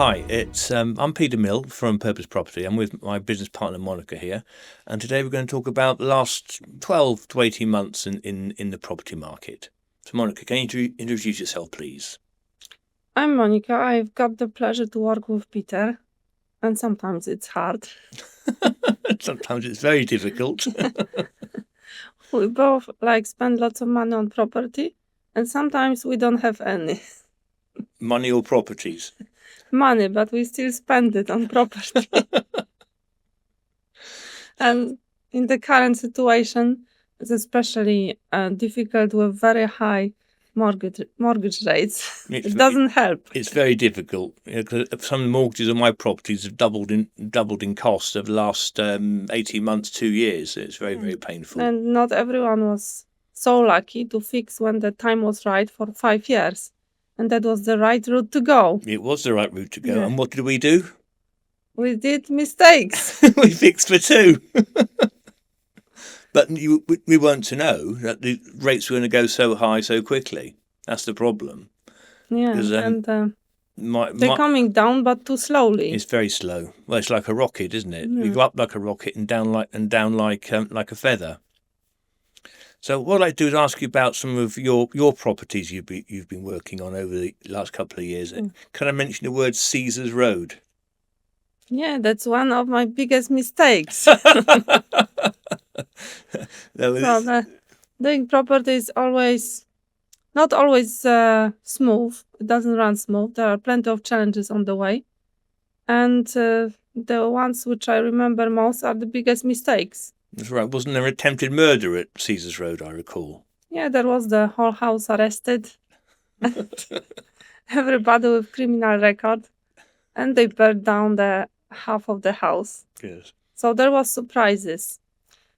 Hi, I'm Peter Mill from Purpose Property. I'm with my business partner Monica here, and today we're going to talk about the last 12 to 18 months in the property market. So Monica, can you introduce yourself, please? I'm Monica. I've got the pleasure to work with Peter, and sometimes it's hard. Sometimes it's very difficult. We both spend lots of money on property, and sometimes we don't have any Money or properties? money, but we still spend it on property. And in the current situation, it's especially difficult with very high mortgage rates. It doesn't help. It's very difficult. Some mortgages on my properties have doubled in cost over the last 18 months, 2 years. It's very, very painful. And not everyone was so lucky to fix when the time was right for 5 years. And that was the right route to go. It was the right route to go. Yeah. And what did we do? We did mistakes. We fixed for 2. But we weren't to know that the rates were going to go so high so quickly. That's the problem. Yeah, they're coming down, but too slowly. It's very slow. Well, it's like a rocket, isn't it? You go up like a rocket and down like a feather. So what I'd like to do is ask you about some of your properties you've been working on over the last couple of years. Can I mention the word Caesars Road? Yeah, that's one of my biggest mistakes. Doing property is not always smooth. It doesn't run smooth. There are plenty of challenges on the way. And the ones which I remember most are the biggest mistakes. That's right. Wasn't there attempted murder at Caesars Road, I recall? Yeah, there was the whole house arrested. Everybody with criminal record. And they burned down the half of the house. Yes. So there was surprises.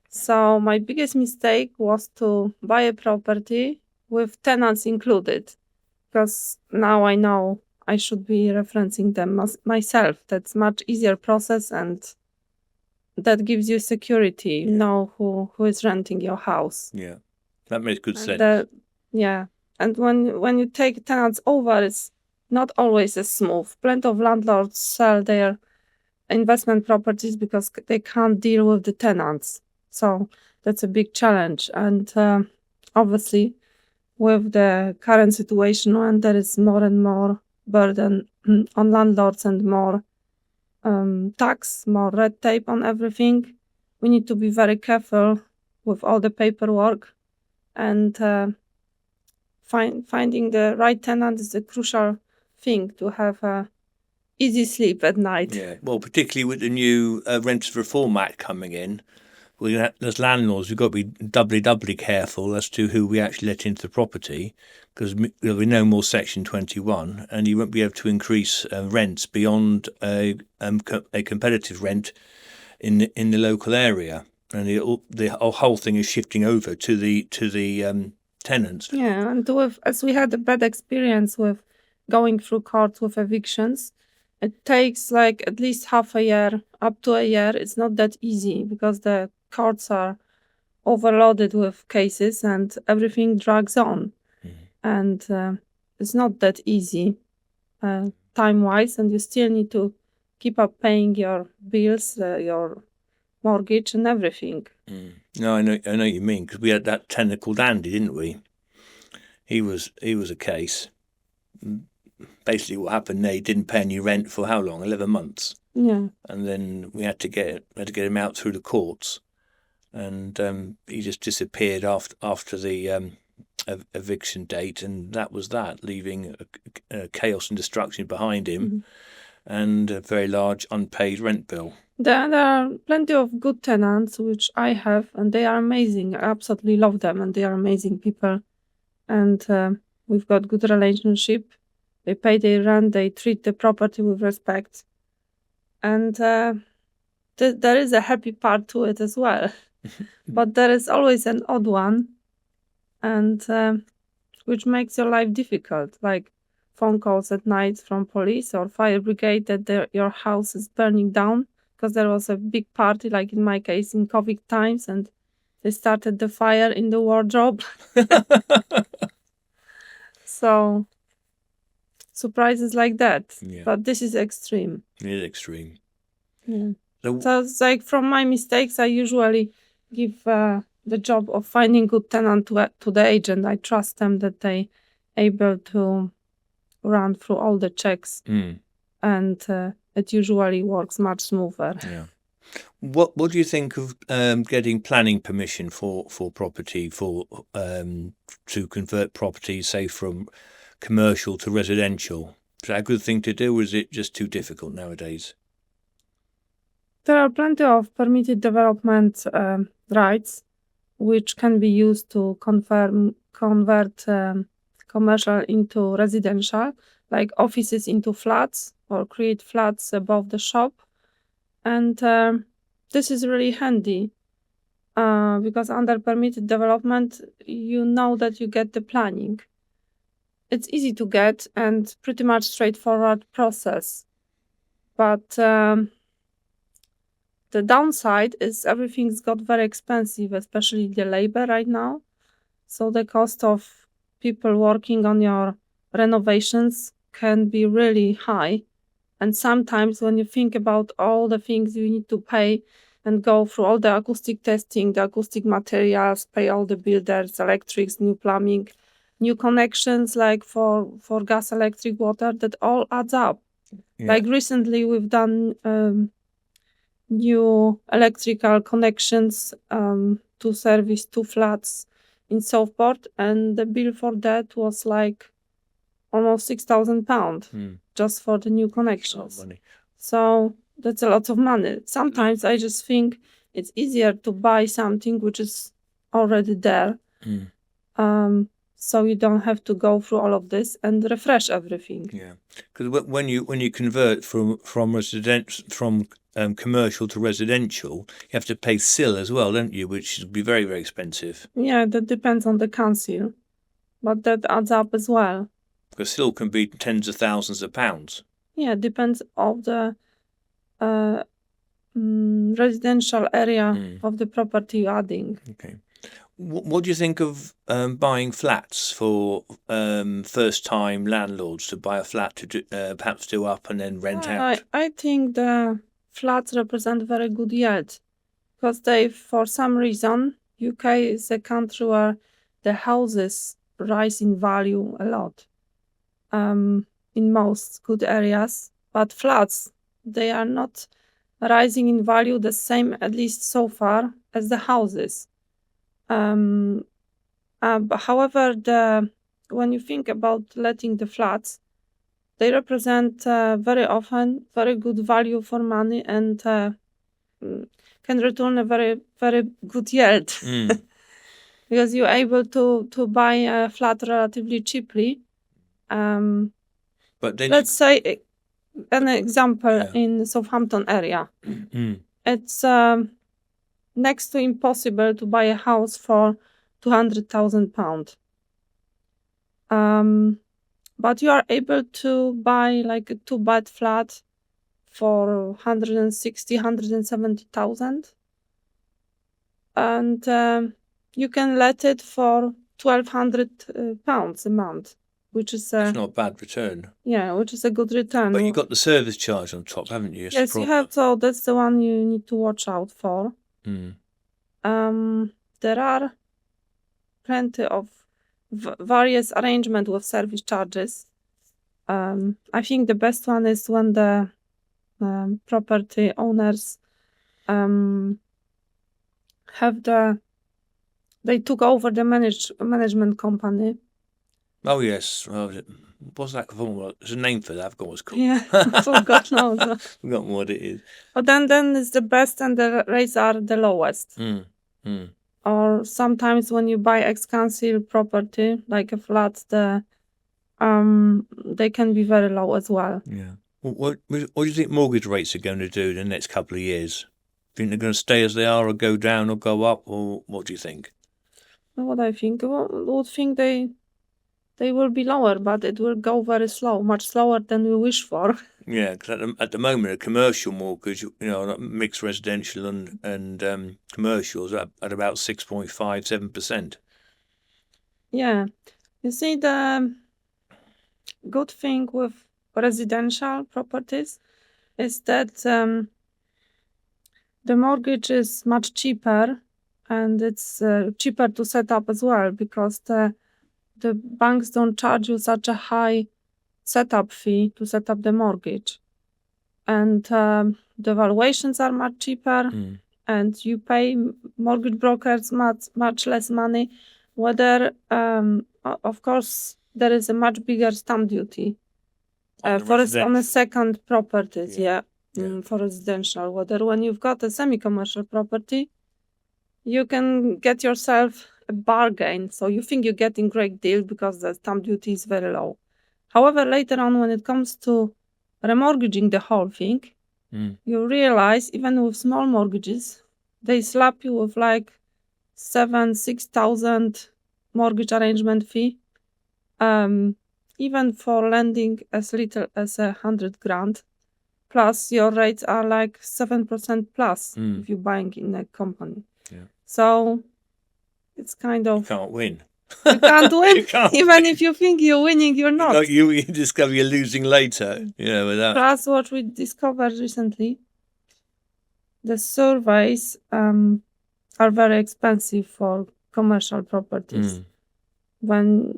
So my biggest mistake was to buy a property with tenants included. Because now I know I should be referencing them myself. That's much easier process and that gives you security. You know who is renting your house. Yeah, that makes good sense. And when you take tenants over, it's not always as smooth. Plenty of landlords sell their investment properties because they can't deal with the tenants. So that's a big challenge. And obviously, with the current situation when there is more and more burden on landlords and more tax, more red tape on everything, we need to be very careful with all the paperwork. And finding the right tenant is a crucial thing to have a easy sleep at night. Yeah, well, particularly with the new Renters Reform Act coming in, as landlords, we've got to be doubly careful as to who we actually let into the property, because there'll be no more Section 21, and you won't be able to increase rents beyond a competitive rent in the local area, and the whole thing is shifting over to the tenants. Yeah, and as we had a bad experience with going through courts with evictions, it takes at least half a year, up to a year. It's not that easy because the courts are overloaded with cases and everything drags on. And it's not that easy time-wise, and you still need to keep up paying your bills, your mortgage and everything. No, I know what you mean, because we had that tenant called Andy, didn't we? He was a case. Basically what happened, they didn't pay any rent for how long? 11 months. Yeah. And then we had to get him out through the courts, and he just disappeared after the eviction date, and that was that, leaving chaos and destruction behind him, and a very large unpaid rent bill. There are plenty of good tenants, which I have, and they are amazing. I absolutely love them, and they are amazing people. And we've got good relationship. They pay their rent, they treat the property with respect. And there is a happy part to it as well. But there is always an odd one, and which makes your life difficult, like phone calls at night from police or fire brigade that your house is burning down because there was a big party, like in my case, in COVID times, and they started the fire in the wardrobe. So surprises like that. Yeah. But this is extreme. It is extreme. Yeah. So, So it's like from my mistakes, I usually give the job of finding good tenant to the agent. I trust them that they able to run through all the checks, and it usually works much smoother. yeah. What do you think of getting planning permission for property to convert property, say, from commercial to residential? Is that a good thing to do, or is it just too difficult nowadays? There are plenty of permitted development rights which can be used to convert commercial into residential, like offices into flats or create flats above the shop. And this is really handy because under permitted development, you know that you get the planning. It's easy to get and pretty much straightforward process. But the downside is everything's got very expensive, especially the labor right now. So the cost of people working on your renovations can be really high. And sometimes when you think about all the things you need to pay and go through all the acoustic testing, the acoustic materials, pay all the builders, electrics, new plumbing, new connections like for gas, electric, water, that all adds up. Yeah. Like recently we've done new electrical connections to service 2 flats in Southport, and the bill for that was like almost £6,000 just for the new connections. Money. So that's a lot of money. Sometimes I just think it's easier to buy something which is already there, so you don't have to go through all of this and refresh everything. Yeah, because when you convert from commercial to residential, you have to pay SIL as well, don't you? Which would be very, very expensive. Yeah, that depends on the council, but that adds up as well. Because SIL can be tens of thousands of pounds. Yeah, depends on the residential area of the property you're adding. Okay. What do you think of buying flats for first-time landlords to buy a flat to perhaps do up and then rent out? I think the flats represent very good yield because they, for some reason, UK is a country where the houses rise in value a lot in most good areas, but flats, they are not rising in value the same, at least so far, as the houses. However, when you think about letting the flats, they represent very often very good value for money and can return a very, very good yield because you're able to buy a flat relatively cheaply. But then let's say an example in Southampton area. It's next to impossible to buy a house for £200,000. But you are able to buy like a 2-bed flat for 160, 170,000. And you can let it for £1,200 a month, which is it's not a bad return. Yeah, which is a good return. But you got the service charge on top, haven't you? Yes, you have. So that's the one you need to watch out for. There are plenty of various arrangements with service charges. I think the best one is when the property owners they took over the management company. Oh yes, what's that called? There's a name for that. I've got what's called. Yeah, God knows. Forgotten what it is. But then it's the best and the rates are the lowest. Or sometimes when you buy ex-council property, like a flat, they can be very low as well. Yeah. What do you think mortgage rates are going to do in the next couple of years? Do you think they're going to stay as they are, or go down, or go up, or what do you think? What I think, I would think they will be lower, but it will go very slow, much slower than we wish for. Yeah, because at the moment, a commercial mortgage, mixed residential and commercials at about 6.57%. Yeah, you see, the good thing with residential properties is that the mortgage is much cheaper, and it's cheaper to set up as well, because the banks don't charge you such a high setup fee to set up the mortgage. And the valuations are much cheaper, and you pay mortgage brokers much less money. Whether, of course, there is a much bigger stamp duty on a second properties, for residential. Whether when you've got a semi-commercial property, you can get yourself a bargain. So you think you're getting great deal because the stamp duty is very low. However, later on, when it comes to remortgaging the whole thing, you realize even with small mortgages, they slap you with like 6,000 mortgage arrangement fee. Even for lending as little as 100 grand, plus your rates are like 7% plus if you're buying in a company. Yeah. So it's kind of... You can't win. You can't win. Even if you think you're winning, you're not. Like you discover you're losing later. Without. Plus, what we discovered recently, the surveys are very expensive for commercial properties. When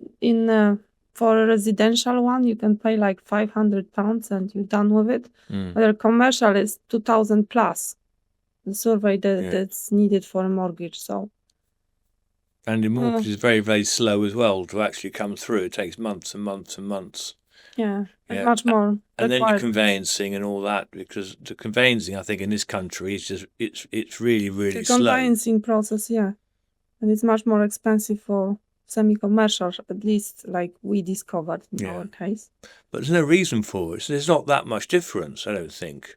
for a residential one, you can pay like £500 and you're done with it. But a commercial is 2,000 plus. The survey that's needed for a mortgage. And the mortgage is very, very slow as well to actually come through. It takes months and months and months. Yeah. Much more. And then your conveyancing and all that, because the conveyancing, I think, in this country is just it's really, really slow. The conveyancing process, and it's much more expensive for semi-commercial, at least like we discovered in our case. But there's no reason for it. So there's not that much difference, I don't think.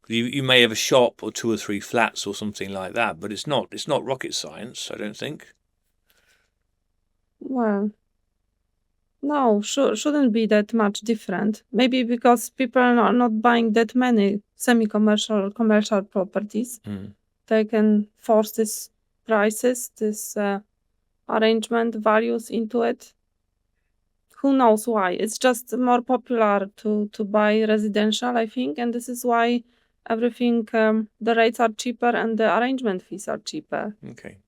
You may have a shop or 2 or 3 flats or something like that, but it's not rocket science, I don't think. Well, no, shouldn't be that much different. Maybe because people are not buying that many semi-commercial or commercial properties. They can force these prices, this arrangement values into it. Who knows why? It's just more popular to buy residential, I think, and this is why everything, the rates are cheaper and the arrangement fees are cheaper. Okay.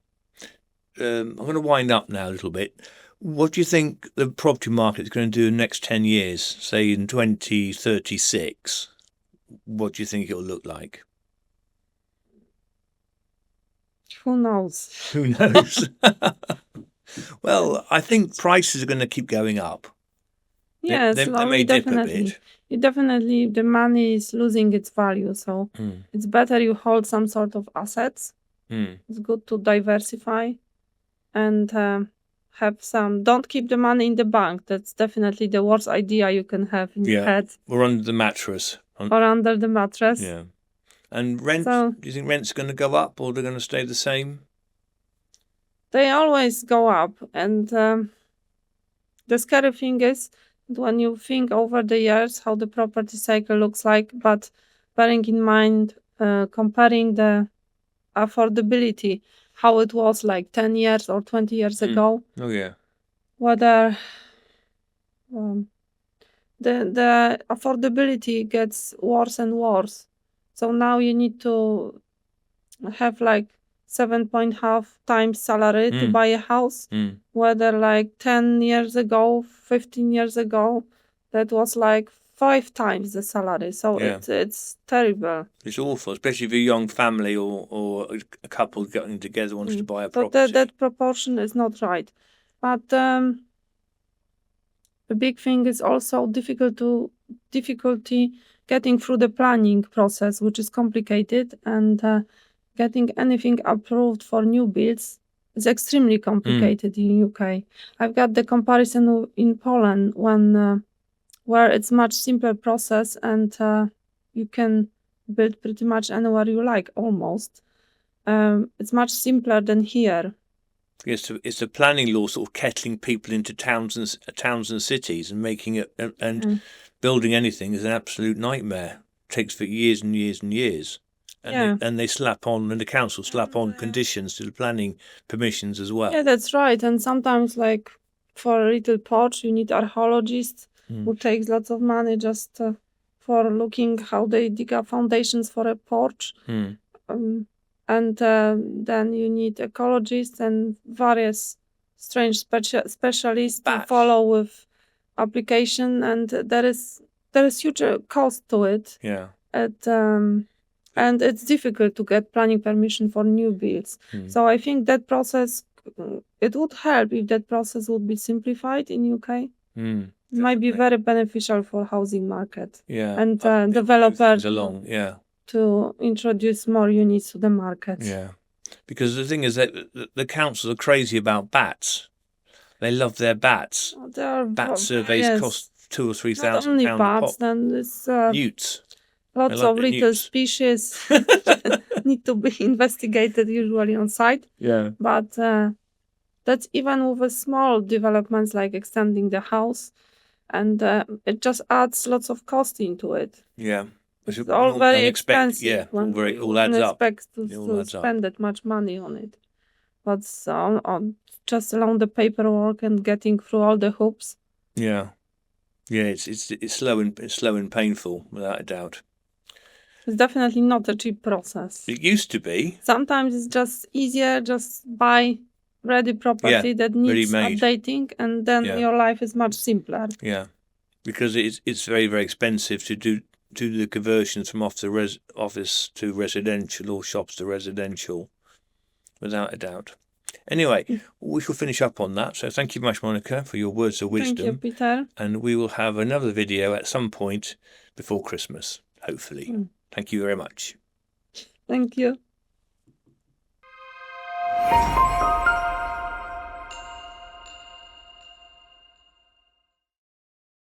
I'm going to wind up now a little bit. What do you think the property market is going to do in the next 10 years, say in 2036? What do you think it'll look like? Who knows? Who knows? Well, I think prices are going to keep going up. Yes, they may dip a bit. Definitely, the money is losing its value. So it's better you hold some sort of assets. It's good to diversify and have some. Don't keep the money in the bank. That's definitely the worst idea you can have in your head. Or under the mattress. Or under the mattress. Yeah. And rent, do you think rent's going to go up or they're going to stay the same? They always go up. And the scary thing is when you think over the years how the property cycle looks like, but bearing in mind, comparing the affordability, how it was like 10 years or 20 years ago. Oh, yeah. Whether the affordability gets worse and worse. So now you need to have like 7.5 times salary to buy a house. Whether like 10 years ago, 15 years ago, that was like 5 times the salary. So it's terrible. It's awful, especially if you're a young family or a couple getting together wants to buy a property. So that proportion is not right. But the big thing is also difficulty getting through the planning process, which is complicated, and getting anything approved for new builds is extremely complicated in UK. I've got the comparison in Poland where it's much simpler process and you can build pretty much anywhere you like, almost. It's much simpler than here. It's the planning law sort of kettling people into towns and cities and making it and building anything is an absolute nightmare. It takes for years and years and years. And they slap on, and the council slap on conditions to the planning permissions as well. Yeah, that's right. And sometimes, like for a little porch, you need archaeologists who takes lots of money just for looking how they dig up foundations for a porch. And then you need ecologists and various strange specialists to follow with application, and there is huge cost to it. Yeah. And it's difficult to get planning permission for new builds. So I think that process, it would help if that process would be simplified in UK. It might be very beneficial for housing market. Yeah. And developers along. Yeah. to introduce more units to the market. Yeah. Because the thing is that the councils are crazy about bats. They love their bats. Bat surveys cost £2,000 or £3,000 not only a bats, pop. then it's Newts. lots of little species need to be investigated usually on site. Yeah. But that's even with a small developments like extending the house, and it just adds lots of cost into it. Yeah. It's all very expensive. Yeah, all adds up. Expect to spend that much money on it. But on just along the paperwork and getting through all the hoops. Yeah. Yeah, it's slow and painful, without a doubt. It's definitely not a cheap process. It used to be. Sometimes it's just easier, just buy ready property that needs updating, and then your life is much simpler. Yeah, because it's very, very expensive to do the conversions from office to residential or shops to residential, without a doubt. Anyway, we shall finish up on that. So thank you very much, Monica, for your words of wisdom. Thank you, Peter. And we will have another video at some point before Christmas, hopefully. Thank you very much. Thank you.